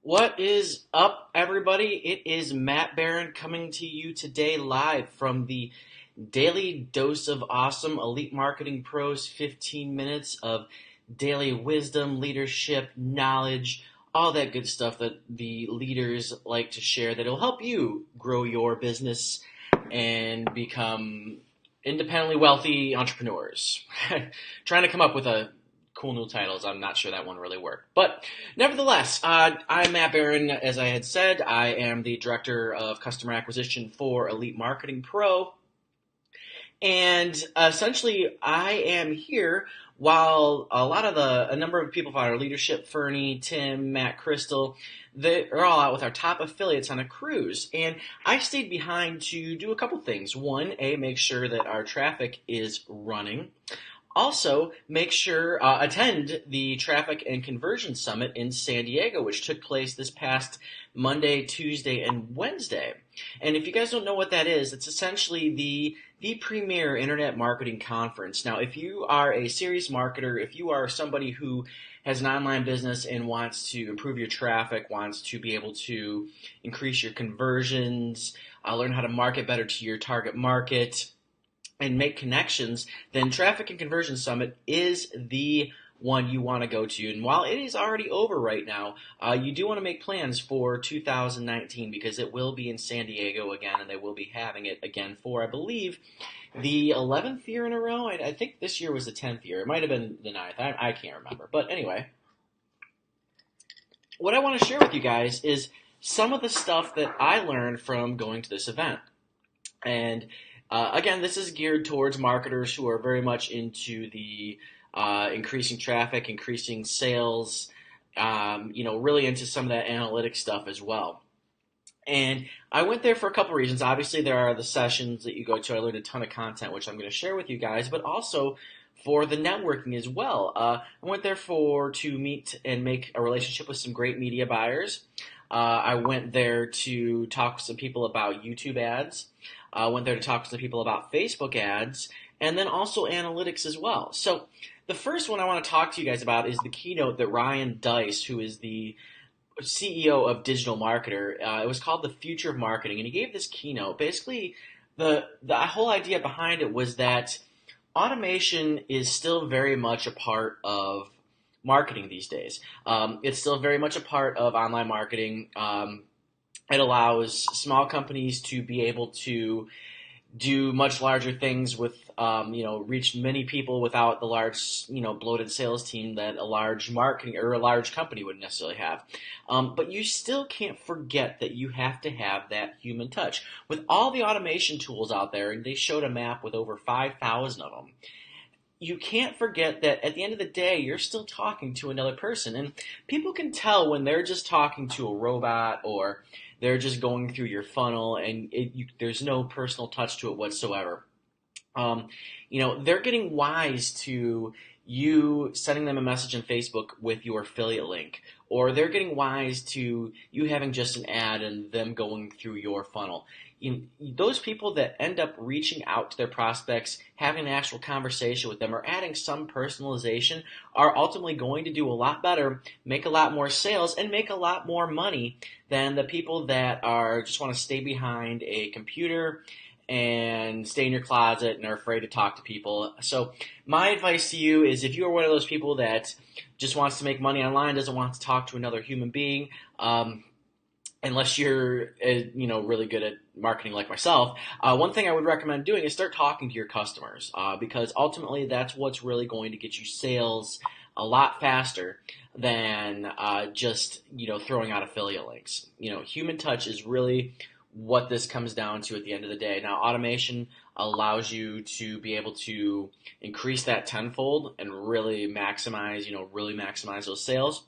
What is up, everybody? It is Matt Barron coming to you today live from the Daily Dose of Awesome Elite Marketing Pros 15 minutes of daily wisdom, leadership, knowledge, all that good stuff that the leaders like to share that will help you grow your business and become independently wealthy entrepreneurs. Trying to come up with a cool new titles. I'm not sure that one really worked. But nevertheless, I'm Matt Barron. As I had said, I am the Director of Customer Acquisition for Elite Marketing Pro. And essentially, I am here while a number of people from our leadership, Fernie, Tim, Matt, Crystal, they're all out with our top affiliates on a cruise. And I stayed behind to do a couple things. One, make sure that our traffic is running. Also, make sure attend the Traffic and Conversion Summit in San Diego, which took place this past Monday, Tuesday, and Wednesday. And if you guys don't know what that is, it's essentially the premier internet marketing conference. Now, if you are a serious marketer, if you are somebody who has an online business and wants to improve your traffic, wants to be able to increase your conversions, learn how to market better to your target market, and make connections, then Traffic and Conversion Summit is the one you want to go to. And while it is already over right now, you do want to make plans for 2019 because it will be in San Diego again, and they will be having it again for, I believe, the 11th year in a row. I think this year was the 10th year. It might have been the 9th. I can't remember. But anyway, what I want to share with you guys is some of the stuff that I learned from going to this event. And again, this is geared towards marketers who are very much into the increasing traffic, increasing sales, really into some of that analytic stuff as well. And I went there for a couple reasons. Obviously, there are the sessions that you go to. I learned a ton of content, which I'm going to share with you guys, but also for the networking as well. I went there to meet and make a relationship with some great media buyers. I went there to talk to some people about YouTube ads. I went there to talk to some people about Facebook ads, and then also analytics as well. So the first one I want to talk to you guys about is the keynote that Ryan Deiss, who is the CEO of Digital Marketer, it was called The Future of Marketing, and he gave this keynote. Basically, the whole idea behind it was that automation is still very much a part of marketing these days. It's still very much a part of online marketing. It allows small companies to be able to do much larger things with, reach many people without the large, bloated sales team that a large marketing or a large company would necessarily have. But you still can't forget that you have to have that human touch. With all the automation tools out there, and they showed a map with over 5,000 of them, you can't forget that at the end of the day, you're still talking to another person. And people can tell when they're just talking to a robot or they're just going through your funnel and there's no personal touch to it whatsoever. They're getting wise to you sending them a message on Facebook with your affiliate link, or they're getting wise to you having just an ad and them going through your funnel. Those people that end up reaching out to their prospects, having an actual conversation with them, or adding some personalization are ultimately going to do a lot better, make a lot more sales, and make a lot more money than the people that just want to stay behind a computer and stay in your closet and are afraid to talk to people. So my advice to you is if you are one of those people that just wants to make money online, doesn't want to talk to another human being, unless you're really good at marketing like myself, one thing I would recommend doing is start talking to your customers, because ultimately that's what's really going to get you sales a lot faster than just throwing out affiliate links. Human touch is really what this comes down to at the end of the day. Now, automation allows you to be able to increase that tenfold and really maximize those sales.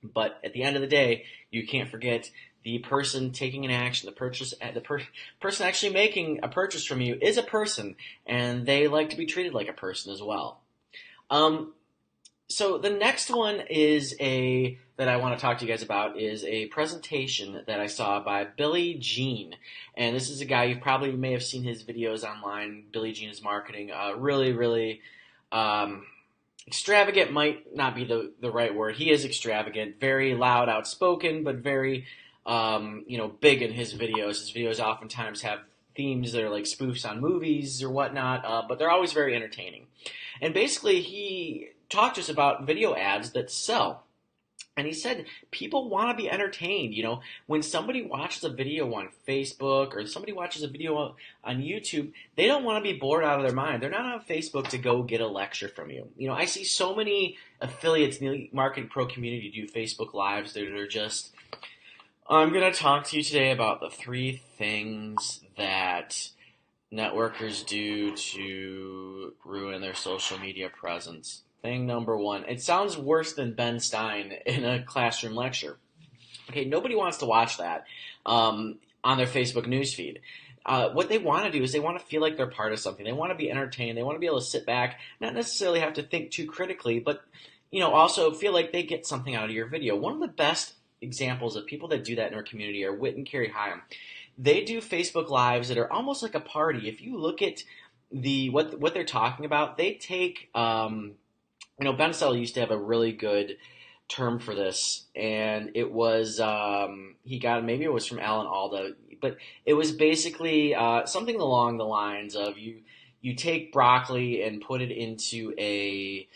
But at the end of the day, you can't forget the person taking an action, the person actually making a purchase from you is a person, and they like to be treated like a person as well. So the next one that I want to talk to you guys about is a presentation that I saw by Billy Gene. And this is a guy, you probably may have seen his videos online. Billy Gene is marketing. Really, really extravagant might not be the right word. He is extravagant, very loud, outspoken, but very big in his videos. His videos oftentimes have themes that are like spoofs on movies or whatnot, but they're always very entertaining. And basically, he talked to us about video ads that sell. And he said people want to be entertained. When somebody watches a video on Facebook or somebody watches a video on YouTube, they don't want to be bored out of their mind. They're not on Facebook to go get a lecture from you. I see so many affiliates in the Marketing Pro community do Facebook Lives that are just, I'm going to talk to you today about the 3 things that networkers do to ruin their social media presence. Thing number 1. It sounds worse than Ben Stein in a classroom lecture. Okay, nobody wants to watch that on their Facebook newsfeed. What they want to do is they want to feel like they're part of something. They want to be entertained. They want to be able to sit back, not necessarily have to think too critically, but also feel like they get something out of your video. One of the best examples of people that do that in our community are Whit and Carrie Hyam. They do Facebook Lives that are almost like a party. If you look at what they're talking about, they take Ben Stella used to have a really good term for this, and it was he got it, maybe it was from Alan Alda, but it was basically something along the lines of you take broccoli and put it into a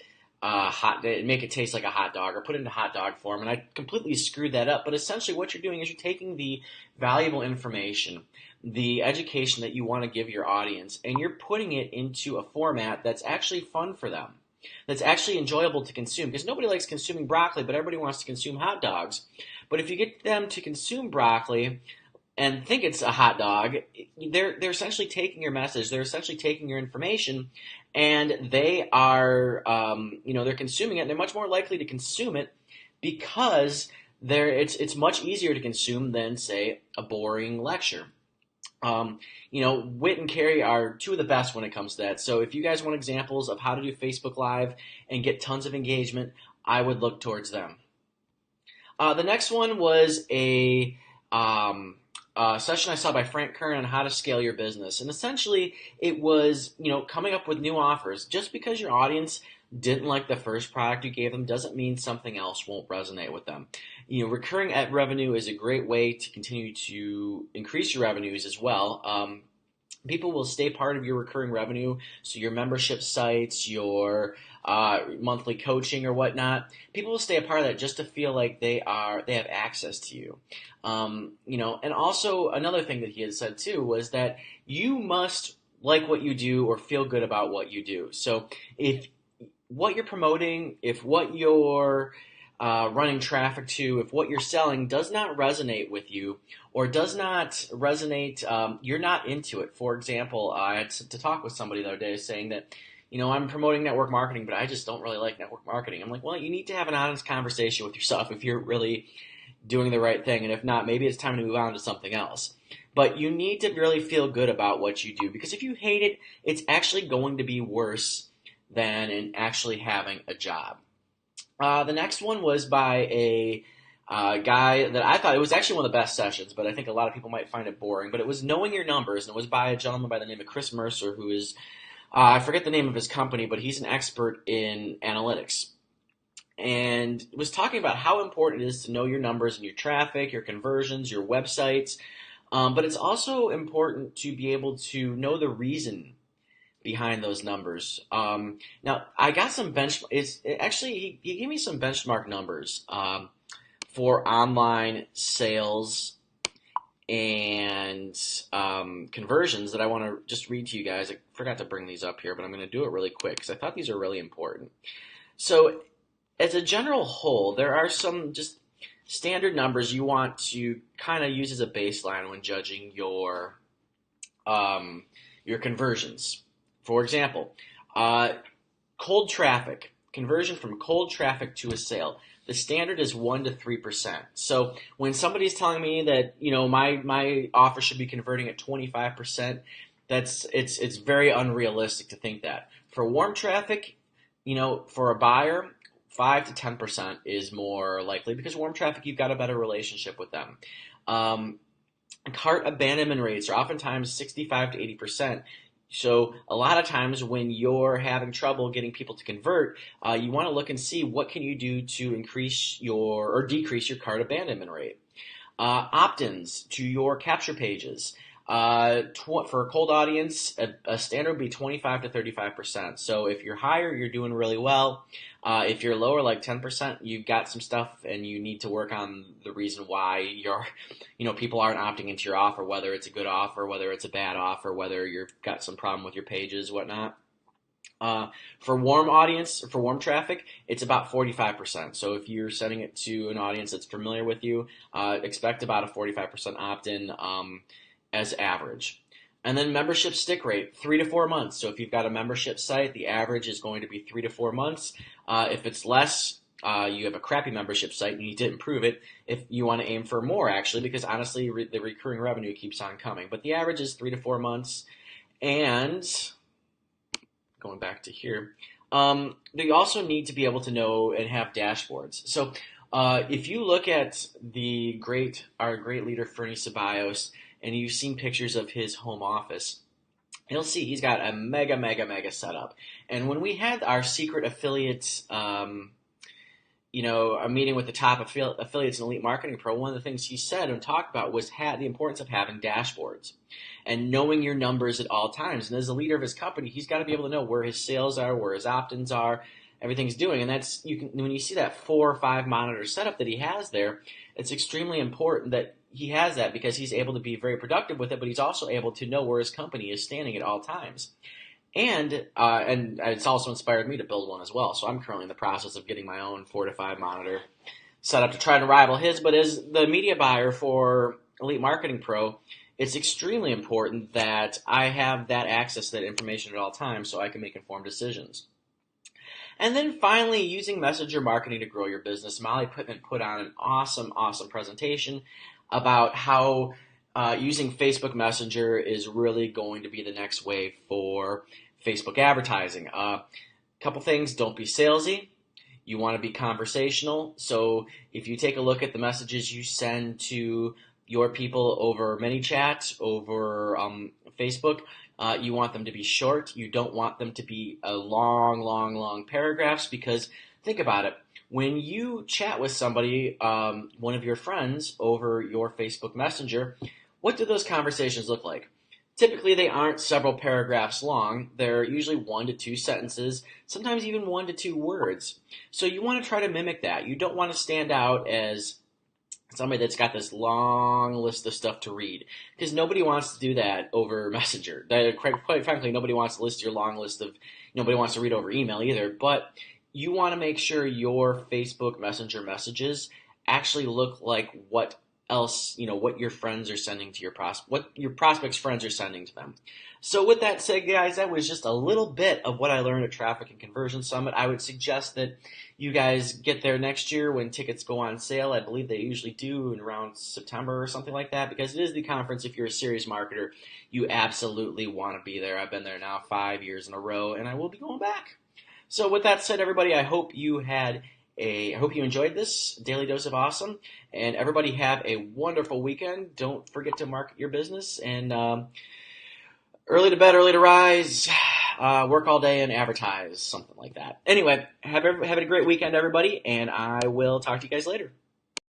make it taste like a hot dog, or put it into hot dog form. And I completely screwed that up, but essentially what you're doing is you're taking the valuable information, the education that you want to give your audience, and you're putting it into a format that's actually fun for them, that's actually enjoyable to consume, because nobody likes consuming broccoli, but everybody wants to consume hot dogs. But if you get them to consume broccoli and think it's a hot dog, they're essentially taking your message, they're essentially taking your information, and they are they're consuming it, and they're much more likely to consume it because it's much easier to consume than, say, a boring lecture. Whit and Carrie are 2 of the best when it comes to that. So if you guys want examples of how to do Facebook Live and get tons of engagement, I would look towards them. The next one was a session I saw by Frank Kern on how to scale your business. And essentially it was, coming up with new offers. Just because your audience didn't like the first product you gave them doesn't mean something else won't resonate with them. Recurring ad revenue is a great way to continue to increase your revenues as well. People will stay part of your recurring revenue, so your membership sites, your monthly coaching or whatnot. People will stay a part of that just to feel like they have access to you. And also another thing that he had said too was that you must like what you do or feel good about what you do. So if what you're promoting, if what you're running traffic to, if what you're selling does not resonate with you or does not resonate, you're not into it. For example, I had to talk with somebody the other day saying that, I'm promoting network marketing, but I just don't really like network marketing. I'm like, well, you need to have an honest conversation with yourself if you're really doing the right thing. And if not, maybe it's time to move on to something else. But you need to really feel good about what you do, because if you hate it, it's actually going to be worse than in actually having a job. The next one was by a guy that I thought, it was actually one of the best sessions, but I think a lot of people might find it boring. But it was Knowing Your Numbers, and it was by a gentleman by the name of Chris Mercer, who is, I forget the name of his company, but he's an expert in analytics. And was talking about how important it is to know your numbers and your traffic, your conversions, your websites. But it's also important to be able to know the reason behind those numbers. Now, I got some he gave me some benchmark numbers for online sales and conversions that I want to just read to you guys. I forgot to bring these up here, but I'm going to do it really quick because I thought these are really important. So as a general whole, there are some just standard numbers you want to kind of use as a baseline when judging your conversions. For example, cold traffic, conversion from cold traffic to a sale. The standard is 1 to 3%. So when somebody's telling me that my offer should be converting at 25%, it's very unrealistic to think that. For warm traffic, for a buyer, 5 to 10% is more likely, because warm traffic, you've got a better relationship with them. Cart abandonment rates are oftentimes 65 to 80%. So a lot of times when you're having trouble getting people to convert, you want to look and see what can you do to increase your or decrease your cart abandonment rate. Opt-ins to your capture pages. For a cold audience, a standard would be 25 to 35%. So if you're higher, you're doing really well. If you're lower, like 10%, you've got some stuff and you need to work on the reason why people aren't opting into your offer, whether it's a good offer, whether it's a bad offer, whether you've got some problem with your pages, whatnot. For warm traffic, it's about 45%. So if you're sending it to an audience that's familiar with you, expect about a 45% opt-in as average. And then membership stick rate, 3 to 4 months. So if you've got a membership site, the average is going to be 3 to 4 months. If it's less, you have a crappy membership site and you need to improve it. If you want to aim for more, actually, because honestly, the recurring revenue keeps on coming. But the average is 3 to 4 months. And going back to here, they also need to be able to know and have dashboards. So if you look at our great leader, Fernie Ceballos, and you've seen pictures of his home office, you'll see he's got a mega setup. And when we had our secret affiliates, a meeting with the top affiliates in Elite Marketing Pro, one of the things he said and talked about was the importance of having dashboards and knowing your numbers at all times. And as a leader of his company, he's got to be able to know where his sales are, where his opt-ins are, everything's doing. And when you see that 4 or 5 monitor setup that he has there, it's extremely important that he has that because he's able to be very productive with it, but he's also able to know where his company is standing at all times. And it's also inspired me to build one as well. So I'm currently in the process of getting my own 4 to 5 monitor set up to try to rival his. But as the media buyer for Elite Marketing Pro, it's extremely important that I have that access to that information at all times so I can make informed decisions. And then finally, using messenger marketing to grow your business. Molly Pittman put on an awesome presentation about how using Facebook Messenger is really going to be the next wave for Facebook advertising. Couple things, don't be salesy. You want to be conversational. So if you take a look at the messages you send to your people over ManyChat, over Facebook, you want them to be short. You don't want them to be long paragraphs because think about it. When you chat with somebody, one of your friends over your Facebook Messenger, what do those conversations look like? Typically, they aren't several paragraphs long. They're usually 1 to 2 sentences, sometimes even 1 to 2 words. So you want to try to mimic that. You don't want to stand out as somebody that's got this long list of stuff to read because nobody wants to do that over Messenger. Quite frankly, nobody wants to list your long list of, nobody wants to read over email either, but you want to make sure your Facebook Messenger messages actually look like what your friends are sending to what your prospects' friends are sending to them. So with that said, guys, that was just a little bit of what I learned at Traffic and Conversion Summit. I would suggest that you guys get there next year when tickets go on sale. I believe they usually do in around September or something like that because it is the conference. If you're a serious marketer, you absolutely want to be there. I've been there now 5 years in a row, and I will be going back. So with that said, everybody, I hope you enjoyed this Daily Dose of Awesome, and everybody have a wonderful weekend. Don't forget to market your business, and early to bed, early to rise, work all day and advertise, something like that. Anyway, have a great weekend, everybody, and I will talk to you guys later.